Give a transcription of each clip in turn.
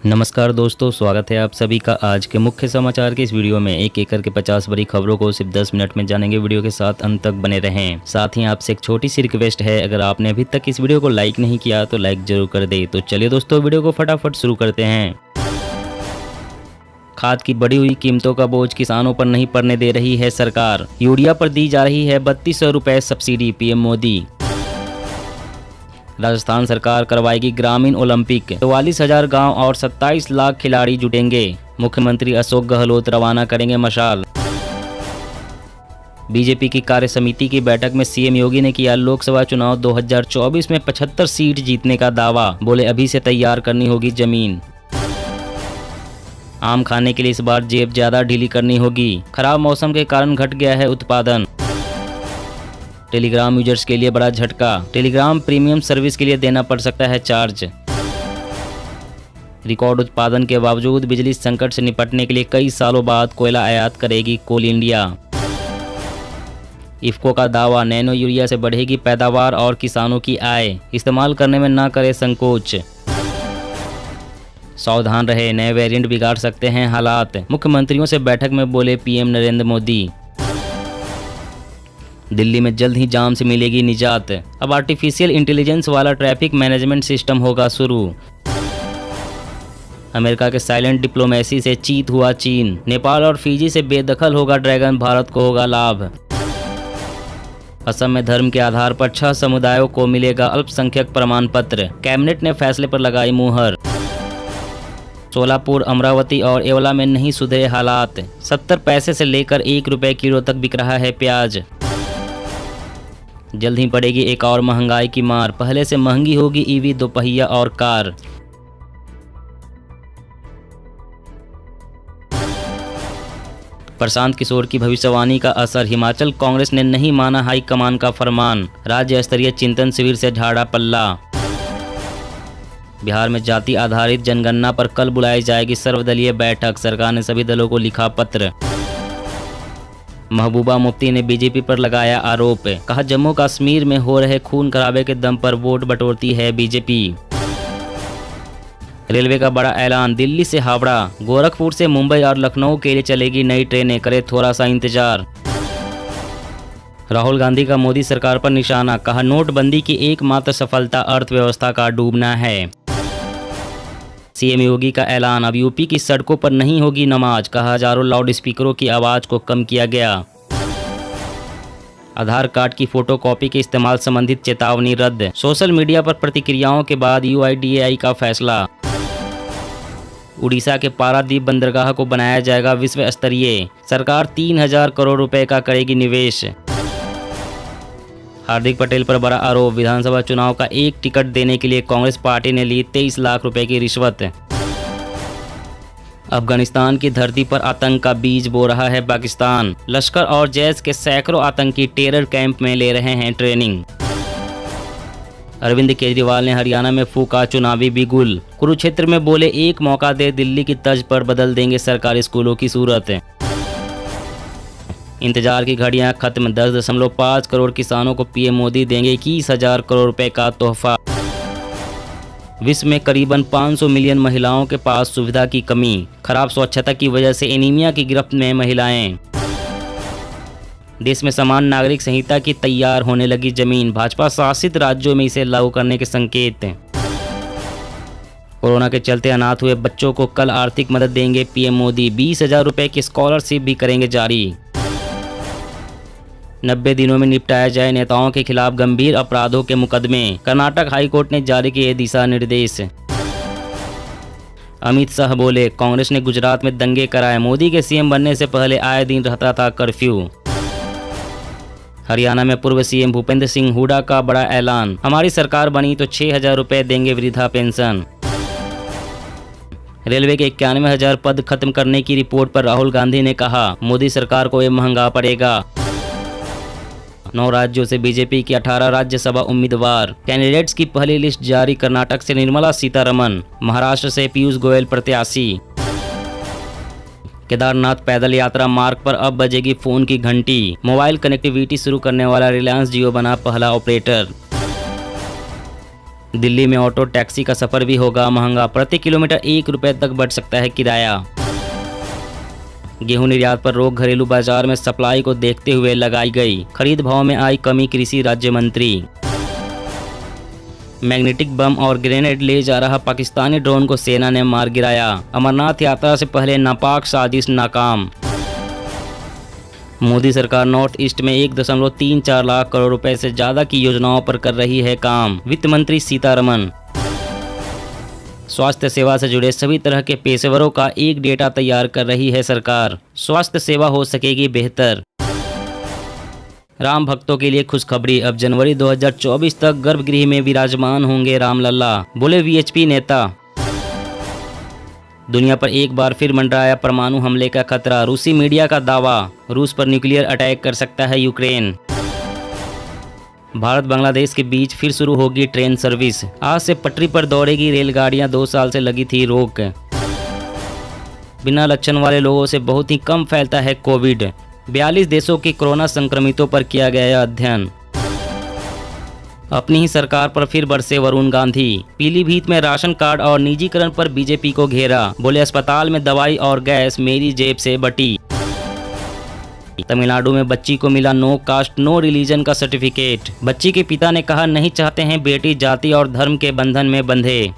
नमस्कार दोस्तों, स्वागत है आप सभी का आज के मुख्य समाचार के इस वीडियो में। एक एक करके 50 बड़ी खबरों को सिर्फ 10 मिनट में जानेंगे। वीडियो के साथ अंत तक बने रहें। साथ ही आपसे एक छोटी सी रिक्वेस्ट है, अगर आपने अभी तक इस वीडियो को लाइक नहीं किया तो लाइक जरूर कर दे। तो चलिए दोस्तों, वीडियो को फटाफट शुरू करते हैं। खाद की बढ़ी हुई कीमतों का बोझ किसानों पर नहीं पड़ने दे रही है सरकार। यूरिया पर दी जा रही है 3200 रुपए सब्सिडी, पीएम मोदी। राजस्थान सरकार करवाएगी ग्रामीण ओलंपिक, 44,000 गांव और 27 लाख खिलाड़ी जुटेंगे। मुख्यमंत्री अशोक गहलोत रवाना करेंगे मशाल। बीजेपी की कार्य समिति की बैठक में सीएम योगी ने किया लोकसभा चुनाव 2024 में 75 सीट जीतने का दावा। बोले अभी से तैयार करनी होगी जमीन। आम खाने के लिए इस बार जेब ज्यादा ढीली करनी होगी। खराब मौसम के कारण घट गया है उत्पादन। टेलीग्राम यूजर्स के लिए बड़ा झटका। टेलीग्राम प्रीमियम सर्विस के लिए देना पड़ सकता है चार्ज। रिकॉर्ड उत्पादन के बावजूद बिजली संकट से निपटने के लिए कई सालों बाद कोयला आयात करेगी कोल इंडिया। इफ्को का दावा, नैनो यूरिया से बढ़ेगी पैदावार और किसानों की आय। इस्तेमाल करने में ना करे संकोच। सावधान रहे, नए वेरिएंट बिगाड़ सकते हैं हालात। मुख्यमंत्रियों से बैठक में बोले पीएम नरेंद्र मोदी। दिल्ली में जल्द ही जाम से मिलेगी निजात। अब आर्टिफिशियल इंटेलिजेंस वाला ट्रैफिक मैनेजमेंट सिस्टम होगा शुरू। अमेरिका के साइलेंट डिप्लोमेसी से चीत हुआ चीन। नेपाल और फिजी से बेदखल होगा ड्रैगन, भारत को होगा लाभ। असम में धर्म के आधार पर 6 समुदायों को मिलेगा अल्पसंख्यक प्रमाण पत्र। कैबिनेट ने फैसले पर लगाई मुहर। सोलापुर, अमरावती और येवला में नहीं सुधरे हालात। 70 पैसे से लेकर 1 रुपए किलो तक बिक रहा है प्याज। जल्द ही पड़ेगी एक और महंगाई की मार। पहले से महंगी होगी ईवी, दोपहिया और कार। प्रशांत किशोर की भविष्यवाणी का असर। हिमाचल कांग्रेस ने नहीं माना हाईकमान का फरमान। राज्य स्तरीय चिंतन शिविर से झाड़ा पल्ला। बिहार में जाति आधारित जनगणना पर कल बुलाई जाएगी सर्वदलीय बैठक। सरकार ने सभी दलों को लिखा पत्र। महबूबा मुफ्ती ने बीजेपी पर लगाया आरोप। कहा जम्मू कश्मीर में हो रहे खून खराबे के दम पर वोट बटोरती है बीजेपी। रेलवे का बड़ा ऐलान, दिल्ली से हावड़ा, गोरखपुर से मुंबई और लखनऊ के लिए चलेगी नई ट्रेनें, करे थोड़ा सा इंतजार। राहुल गांधी का मोदी सरकार पर निशाना। कहा नोटबंदी की एकमात्र सफलता अर्थव्यवस्था का डूबना है। सीएम योगी का ऐलान, अब यूपी की सड़कों पर नहीं होगी नमाज। कहा हजारों लाउड स्पीकरों की आवाज को कम किया गया। आधार कार्ड की फोटोकॉपी के इस्तेमाल संबंधित चेतावनी रद्द। सोशल मीडिया पर प्रतिक्रियाओं के बाद यूआईडीएआई का फैसला। उड़ीसा के पारादीप बंदरगाह को बनाया जाएगा विश्व स्तरीय। सरकार 3000 करोड़ रुपए का करेगी निवेश। हार्दिक पटेल पर बड़ा आरोप। विधानसभा चुनाव का एक टिकट देने के लिए कांग्रेस पार्टी ने ली 23 लाख रुपए की रिश्वत। अफगानिस्तान की धरती पर आतंक का बीज बो रहा है पाकिस्तान। लश्कर और जैश के सैकड़ों आतंकी टेरर कैंप में ले रहे हैं ट्रेनिंग। अरविंद केजरीवाल ने हरियाणा में फूका चुनावी बिगुल। कुरुक्षेत्र में बोले एक मौका दे दिल्ली की तर्ज पर बदल देंगे सरकारी स्कूलों की सूरत। इंतजार की घड़ियां खत्म। 10.5 करोड़ किसानों को पीएम मोदी देंगे 21,000 करोड़ रुपए का तोहफा। विश्व में करीबन 500 मिलियन महिलाओं के पास सुविधा की कमी। खराब स्वच्छता की वजह से एनीमिया की गिरफ्त में महिलाएं। देश में समान नागरिक संहिता की तैयार होने लगी जमीन। भाजपा शासित राज्यों में इसे लागू करने के संकेत। कोरोना के चलते अनाथ हुए बच्चों को कल आर्थिक मदद देंगे पीएम मोदी। 20,000 रुपए की स्कॉलरशिप भी करेंगे जारी। 90 दिनों में निपटाया जाए नेताओं के खिलाफ गंभीर अपराधों के मुकदमे। कर्नाटक हाईकोर्ट ने जारी किए दिशा निर्देश। अमित शाह बोले कांग्रेस ने गुजरात में दंगे कराए। मोदी के सीएम बनने से पहले आए दिन रहता था कर्फ्यू। हरियाणा में पूर्व सीएम भूपेंद्र सिंह हुड्डा का बड़ा ऐलान। हमारी सरकार बनी तो 6,000 रुपए देंगे वृद्धा पेंशन। रेलवे के 91,000 पद खत्म करने की रिपोर्ट पर राहुल गांधी ने कहा मोदी सरकार को ये महंगा पड़ेगा। 9 राज्यों से बीजेपी की 18 राज्यसभा उम्मीदवार। कैंडिडेट्स की पहली लिस्ट जारी। कर्नाटक से निर्मला सीतारमण, महाराष्ट्र से पीयूष गोयल प्रत्याशी। केदारनाथ पैदल यात्रा मार्ग पर अब बजेगी फोन की घंटी। मोबाइल कनेक्टिविटी शुरू करने वाला रिलायंस जियो बना पहला ऑपरेटर। दिल्ली में ऑटो टैक्सी का सफर भी होगा महंगा, प्रति किलोमीटर 1 रुपये तक बढ़ सकता है किराया। गेहूं निर्यात पर रोक घरेलू बाजार में सप्लाई को देखते हुए लगाई गई, खरीद भाव में आई कमी, कृषि राज्य मंत्री। मैग्नेटिक बम और ग्रेनेड ले जा रहा पाकिस्तानी ड्रोन को सेना ने मार गिराया, अमरनाथ यात्रा से पहले नापाक साजिश नाकाम। मोदी सरकार नॉर्थ ईस्ट में 1.34 लाख करोड़ रुपए से ज्यादा की योजनाओं पर कर रही है काम, वित्त मंत्री सीतारमण। स्वास्थ्य सेवा से जुड़े सभी तरह के पेशेवरों का एक डेटा तैयार कर रही है सरकार, स्वास्थ्य सेवा हो सकेगी बेहतर। राम भक्तों के लिए खुशखबरी, अब जनवरी 2024 तक गर्भगृह में विराजमान होंगे रामलला, बोले वीएचपी नेता। दुनिया पर एक बार फिर मंडराया परमाणु हमले का खतरा, रूसी मीडिया का दावा, रूस पर न्यूक्लियर अटैक कर सकता है यूक्रेन। भारत बांग्लादेश के बीच फिर शुरू होगी ट्रेन सर्विस, आज से पटरी पर दौड़ेगी रेलगाड़ियां, 2 साल से लगी थी रोक। बिना लक्षण वाले लोगों से बहुत ही कम फैलता है कोविड, 42 देशों के कोरोना संक्रमितों पर किया गया अध्ययन। अपनी ही सरकार पर फिर बरसे वरुण गांधी, पीलीभीत में राशन कार्ड और निजीकरण पर बीजेपी को घेरा, बोले अस्पताल में दवाई और गैस मेरी जेब से बटी। तमिलनाडु में बच्ची को मिला नो कास्ट नो रिलीजन का सर्टिफिकेट, बच्ची के पिता ने कहा नहीं चाहते हैं बेटी जाति और धर्म के बंधन में बंधे।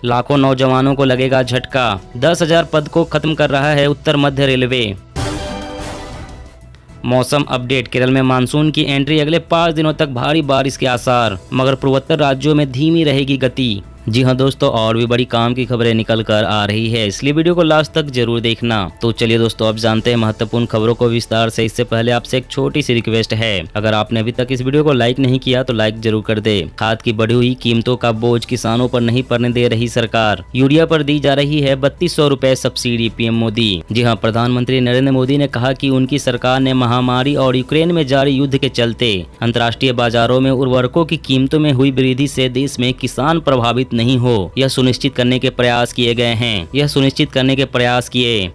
लाखों नौजवानों को लगेगा झटका, 10,000 पद को खत्म कर रहा है उत्तर मध्य रेलवे। मौसम अपडेट, केरल में मानसून की एंट्री, अगले 5 दिनों तक भारी बारिश के आसार, मगर पूर्वोत्तर राज्यों में धीमी रहेगी गति। जी हाँ दोस्तों, और भी बड़ी काम की खबरें निकल कर आ रही है, इसलिए वीडियो को लास्ट तक जरूर देखना। तो चलिए दोस्तों, अब जानते हैं महत्वपूर्ण खबरों को विस्तार से। इससे पहले आपसे एक छोटी सी रिक्वेस्ट है, अगर आपने अभी तक इस वीडियो को लाइक नहीं किया तो लाइक जरूर कर दे। खाद की बढ़ी हुई कीमतों का बोझ किसानों पर नहीं पड़ने दे रही सरकार, यूरिया पर दी जा रही है 3200 रुपए सब्सिडी, पीएम मोदी। जी हाँ, प्रधानमंत्री नरेंद्र मोदी ने कहा कि उनकी सरकार ने महामारी और यूक्रेन में जारी युद्ध के चलते अंतर्राष्ट्रीय बाजारों में उर्वरकों की कीमतों में हुई वृद्धि से देश में किसान प्रभावित नहीं हो, यह सुनिश्चित करने के प्रयास किए गए हैं।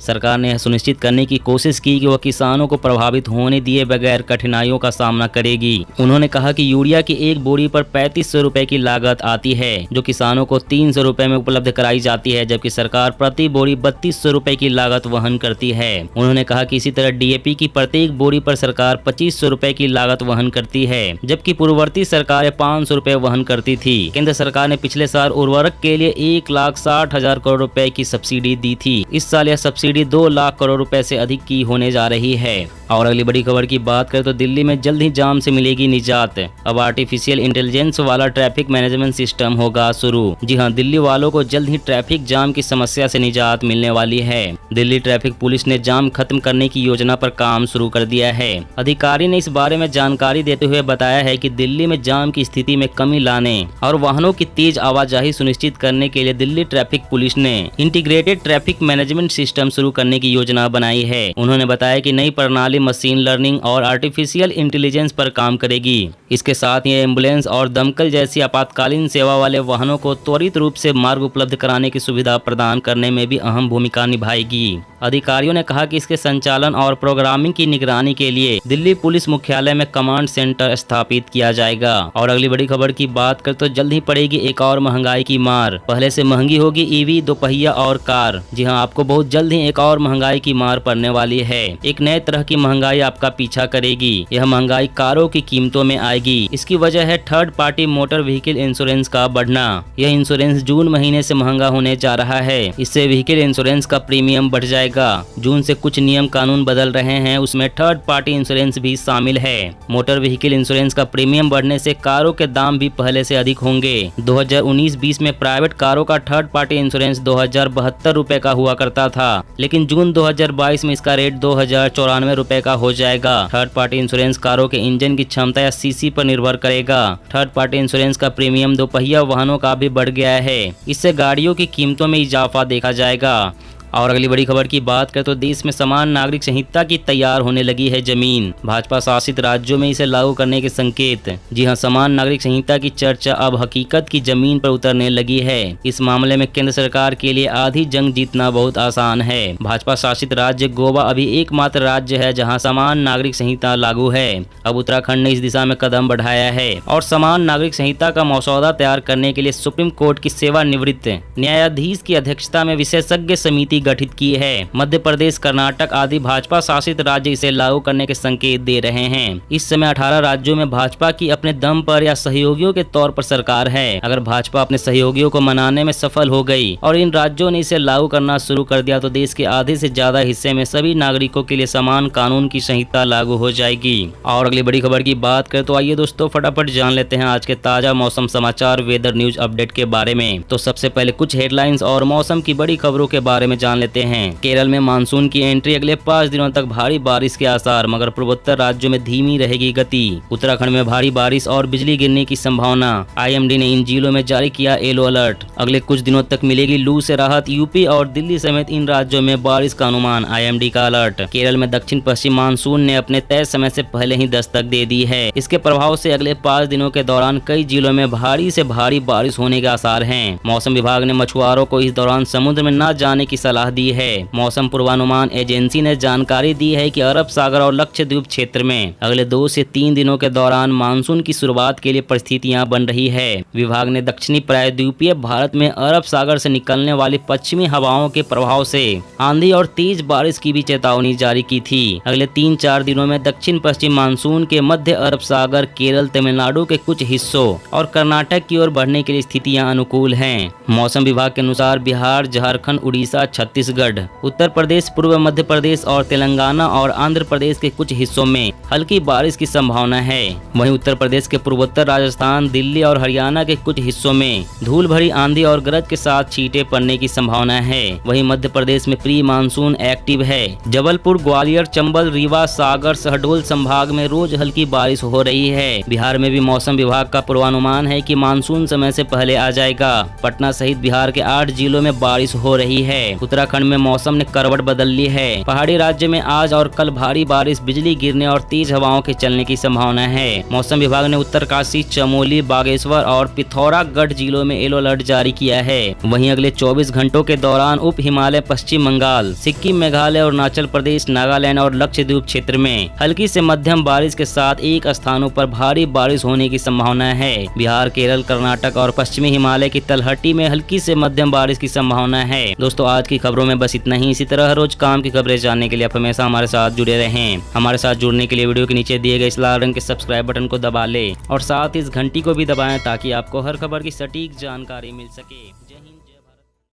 सरकार ने यह सुनिश्चित करने की कोशिश की कि वह किसानों को प्रभावित होने दिए बगैर कठिनाइयों का सामना करेगी। उन्होंने कहा कि यूरिया की एक बोरी पर 3500 रुपए की लागत आती है, जो किसानों को 300 रुपए में उपलब्ध कराई जाती है, जबकि सरकार प्रति बोरी 3200 रुपए की लागत वहन करती है। उन्होंने कहा कि इसी तरह डीएपी की प्रत्येक बोरी पर सरकार 2500 रुपए की लागत वहन करती है, जबकि पूर्ववर्ती सरकारें 500 रुपए वहन करती थी। केंद्र सरकार ने पिछले साल उर्वरक के लिए 1,60,000 करोड़ रुपए की सब्सिडी दी थी। इस साल यह सब्सिडी 2 लाख करोड़ रुपए से अधिक की होने जा रही है। और अगली बड़ी खबर की बात करें तो दिल्ली में जल्द ही जाम से मिलेगी निजात, अब आर्टिफिशियल इंटेलिजेंस वाला ट्रैफिक मैनेजमेंट सिस्टम होगा शुरू। जी हां, दिल्ली वालों को जल्द ही ट्रैफिक जाम की समस्या से निजात मिलने वाली है। दिल्ली ट्रैफिक पुलिस ने जाम खत्म करने की योजना पर काम शुरू कर दिया है। अधिकारी ने इस बारे में जानकारी देते हुए बताया है कि दिल्ली में जाम की स्थिति में कमी लाने और वाहनों की तेज आवाजाही सुनिश्चित करने के लिए दिल्ली ट्रैफिक पुलिस ने इंटीग्रेटेड ट्रैफिक मैनेजमेंट सिस्टम शुरू करने की योजना बनाई है। उन्होंने बताया कि नई प्रणाली मशीन लर्निंग और आर्टिफिशियल इंटेलिजेंस पर काम करेगी। इसके साथ ही एम्बुलेंस और दमकल जैसी आपातकालीन सेवा वाले वाहनों को त्वरित रूप से मार्ग उपलब्ध कराने की सुविधा प्रदान करने में भी अहम भूमिका निभाएगी। अधिकारियों ने कहा कि इसके संचालन और प्रोग्रामिंग की निगरानी के लिए दिल्ली पुलिस मुख्यालय में कमांड सेंटर स्थापित किया जाएगा। और अगली बड़ी खबर की बात करें तो जल्द ही पड़ेगी एक और महंगाई की मार, पहले से महंगी होगी ईवी, दोपहिया और कार। जी हां, आपको बहुत जल्द ही एक और महंगाई की मार पड़ने वाली है। एक नए तरह की महंगाई आपका पीछा करेगी। यह महंगाई कारों की कीमतों में आएगी। इसकी वजह है third party motor vehicle insurance का बढ़ना। यह इंश्योरेंस जून महीने से महंगा होने जा रहा है। इससे व्हीकल इंश्योरेंस का प्रीमियम बढ़ जाएगा। जून से कुछ नियम कानून बदल रहे हैं, उसमें थर्ड पार्टी इंश्योरेंस भी शामिल है। मोटर व्हीकल इंश्योरेंस का प्रीमियम बढ़ने से कारों के दाम भी पहले से अधिक होंगे। 2019-20 में प्राइवेट कारों का थर्ड पार्टी इंश्योरेंस 2072 रुपए का हुआ करता था, लेकिन जून 2022 में इसका रेट 2094 रुपए का हो जाएगा। थर्ड पार्टी इंश्योरेंस कारों के इंजन की क्षमता या सीसी पर निर्भर करेगा। थर्ड पार्टी इंश्योरेंस का प्रीमियम दोपहिया वाहनों का भी बढ़ गया है। इससे गाड़ियों की कीमतों में इजाफा देखा जाएगा। और अगली बड़ी खबर की बात करें तो देश में समान नागरिक संहिता की तैयार होने लगी है जमीन। भाजपा शासित राज्यों में इसे लागू करने के संकेत। जी हां, समान नागरिक संहिता की चर्चा अब हकीकत की जमीन पर उतरने लगी है। इस मामले में केंद्र सरकार के लिए आधी जंग जीतना बहुत आसान है। भाजपा शासित राज्य गोवा अभी एकमात्र राज्य है जहां समान नागरिक संहिता लागू है। अब उत्तराखंड ने इस दिशा में कदम बढ़ाया है और समान नागरिक संहिता का मसौदा तैयार करने के लिए सुप्रीम कोर्ट की सेवानिवृत्त न्यायाधीश की अध्यक्षता में विशेषज्ञ समिति गठित की है। मध्य प्रदेश, कर्नाटक आदि भाजपा शासित राज्य इसे लागू करने के संकेत दे रहे हैं। इस समय 18 राज्यों में भाजपा की अपने दम पर या सहयोगियों के तौर पर सरकार है। अगर भाजपा अपने सहयोगियों को मनाने में सफल हो गई और इन राज्यों ने इसे लागू करना शुरू कर दिया तो देश के आधे से ज्यादा हिस्से में सभी नागरिकों के लिए समान कानून की संहिता लागू हो जाएगी। और अगली बड़ी खबर की बात करें तो आइए दोस्तों फटाफट जान लेते हैं आज के ताजा मौसम समाचार वेदर न्यूज अपडेट के बारे में। तो सबसे पहले कुछ हेडलाइंस और मौसम की बड़ी खबरों के बारे में जान लेते हैं। केरल में मानसून की एंट्री, अगले 5 दिनों तक भारी बारिश के आसार, मगर पूर्वोत्तर राज्यों में धीमी रहेगी गति। उत्तराखंड में भारी बारिश और बिजली गिरने की संभावना। आईएमडी ने इन जिलों में जारी किया येलो अलर्ट। अगले कुछ दिनों तक मिलेगी लू से राहत, यूपी और दिल्ली समेत इन राज्यों में बारिश का अनुमान, आईएमडी का अलर्ट। केरल में दक्षिण पश्चिम मानसून ने अपने तय समय से पहले ही दस्तक दे दी है। इसके प्रभाव से अगले 5 दिनों के दौरान कई जिलों में भारी से भारी बारिश होने के आसार हैं। मौसम विभाग ने मछुआरों को इस दौरान समुद्र में न जाने की सलाह दी है। मौसम पूर्वानुमान एजेंसी ने जानकारी दी है कि अरब सागर और लक्षद्वीप क्षेत्र में अगले 2 से 3 दिनों के दौरान मानसून की शुरुआत के लिए परिस्थितियां बन रही है। विभाग ने दक्षिणी प्रायद्वीपीय भारत में अरब सागर से निकलने वाली पश्चिमी हवाओं के प्रभाव से आंधी और तेज बारिश की भी चेतावनी जारी की थी। अगले 3-4 दिनों में दक्षिण पश्चिम मानसून के मध्य अरब सागर, केरल, तमिलनाडु के कुछ हिस्सों और कर्नाटक की ओर बढ़ने के लिए स्थितियां अनुकूल हैं। मौसम विभाग के अनुसार बिहार, झारखंड, उड़ीसा, छत्तीसगढ़, उत्तर प्रदेश, पूर्व मध्य प्रदेश और तेलंगाना और आंध्र प्रदेश के कुछ हिस्सों में हल्की बारिश की संभावना है। वहीं उत्तर प्रदेश के पूर्वोत्तर, राजस्थान, दिल्ली और हरियाणा के कुछ हिस्सों में धूल भरी आंधी और गरज के साथ छींटे पड़ने की संभावना है। वहीं मध्य प्रदेश में प्री मानसून एक्टिव है। जबलपुर, ग्वालियर, चंबल, रीवा, सागर, शहडोल संभाग में रोज हल्की बारिश हो रही है। बिहार में भी मौसम विभाग का पूर्वानुमान है कि मानसून समय से पहले आ जाएगा। पटना सहित बिहार के 8 जिलों में बारिश हो रही है। उत्तराखंड में मौसम ने करवट बदल ली है। पहाड़ी राज्य में आज और कल भारी बारिश, बिजली गिरने और तेज हवाओं के चलने की संभावना है। मौसम विभाग ने उत्तरकाशी, चमोली, बागेश्वर और पिथौरागढ़ जिलों में येलो अलर्ट जारी किया है। वहीं अगले 24 घंटों के दौरान उप हिमालय, पश्चिम बंगाल, सिक्किम, मेघालय, अरुणाचल प्रदेश, नागालैंड और लक्षद्वीप क्षेत्र में हल्की से मध्यम बारिश के साथ एक स्थानों पर भारी बारिश होने की संभावना है। बिहार, केरल, कर्नाटक और पश्चिमी हिमालय की तलहटी में हल्की से मध्यम बारिश की संभावना है। दोस्तों आज की खबरों में बस इतना ही। इसी तरह हर रोज काम की खबरें जानने के लिए आप हमेशा हमारे साथ जुड़े रहें। हमारे साथ जुड़ने के लिए वीडियो के नीचे दिए गए इस लाल रंग के सब्सक्राइब बटन को दबा लें और साथ इस घंटी को भी दबाएं ताकि आपको हर खबर की सटीक जानकारी मिल सके।